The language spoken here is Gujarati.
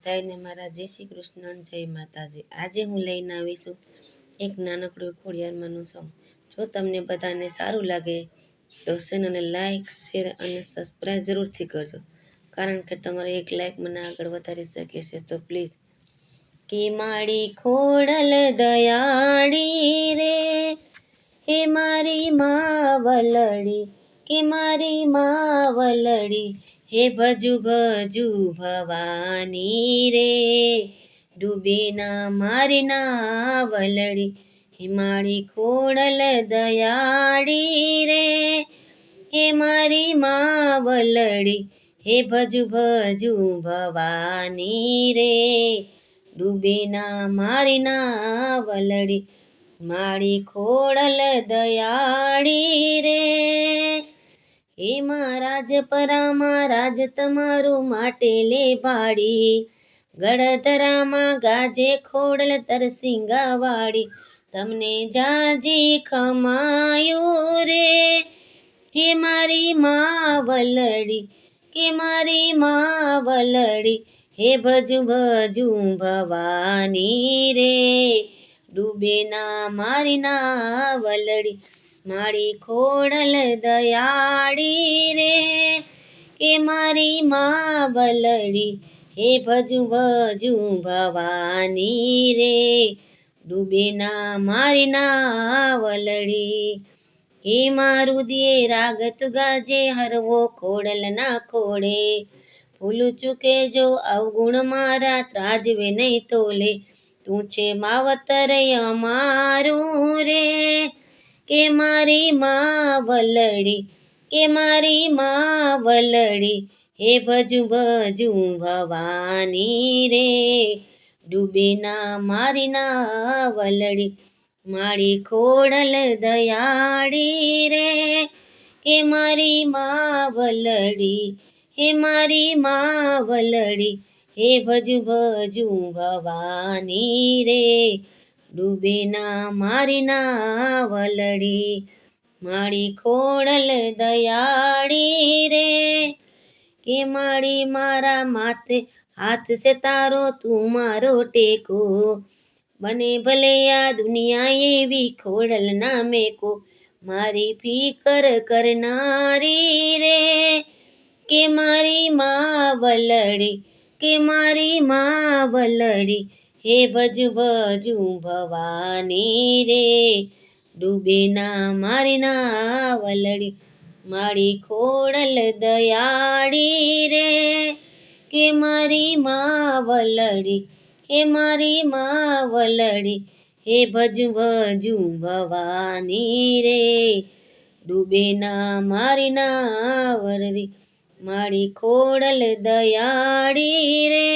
બધાને મારા જય શ્રી કૃષ્ણ જય માતાજી। આજે હું લઈને આવીશું એક નાનકડું ખોડિયારમાંનું સોંગ। જો તમને બધાને સારું લાગે તો ચેનલને લાઈક શેર અને સબસ્ક્રાઈબ જરૂરથી કરજો, કારણ કે તમારી એક લાઈક મને આગળ વધારી શકે છે। તો પ્લીઝ। કે મારી ખોડલ દયાળી રે, હે મારી માવલડી, કે મારી માવલડી, હે ભજુ ભજુ ભવાની રે, ડૂબે ના મારી નાવલડી, હે મારી ખોડલ દયાળી રે, હે મારી માવલડી, હે ભજુ ભજુ ભવાની રે, ડૂબે ના મારી નાવલડી, મારી ખોડલ દયાળી રે। હે રાજપરામાં રાજ તમારું માટે લે ભાડી, ગળધરામાં ગાજે ખોડલ તરસિંગાવાડી, તમને જાજી ખમાયું રે, હે મારી માવલડી, કે મારી માવલડી, હે ભજુ ભજુ ભવાની રે, ડૂબે ના મારી નાવલડી, મારી ખોડલ દયાળી રે, કે મારી માવલડી, હે ભજુ ભજુ ભવાની રે, ડૂબે ના મારી નાવલડી, હે મારું દિયે રાગ તું ગાજે હરવો ખોડલ ના ખોડે, ભૂલ ચૂકે જો અવગુણ મારા ત્રાજવે નહીં તોલે, તું છે માવતર અમારું રે, કે મારી માવલડી, કે મારી માવલડી, હે ભજુ ભજુ ભવાની રે, ડૂબે ના મારી નાવલડી, મારી ખોડલ દયાળી રે, કે મારી માવલડી, હે મારી માવલડી, હે ભજુ ભજુ ભવાની રે, ડૂબે ના મારી નાવલડી, મારી ખોડલ દયાળી રે, કે મારી મારા માથે હાથ છે તારો તું મારો ટેકો, બને ભલે આ દુનિયા એવી ખોડલ ના મેકો, મારી ફિકર કરનારી રે, કે મારી માવલડી, કે મારી માવલડી, હે ભજુ ભજુ ભવાની રે, ડૂબે ના મારી નાવલડી, મારી ખોડલ દયાળી રે, કે મારી માવલડી, હે મારી માવલડી, હે ભજુ ભજુ ભવાની રે, ડૂબે ના મારી નાવલડી, મારી ખોડલ દયાળી રે।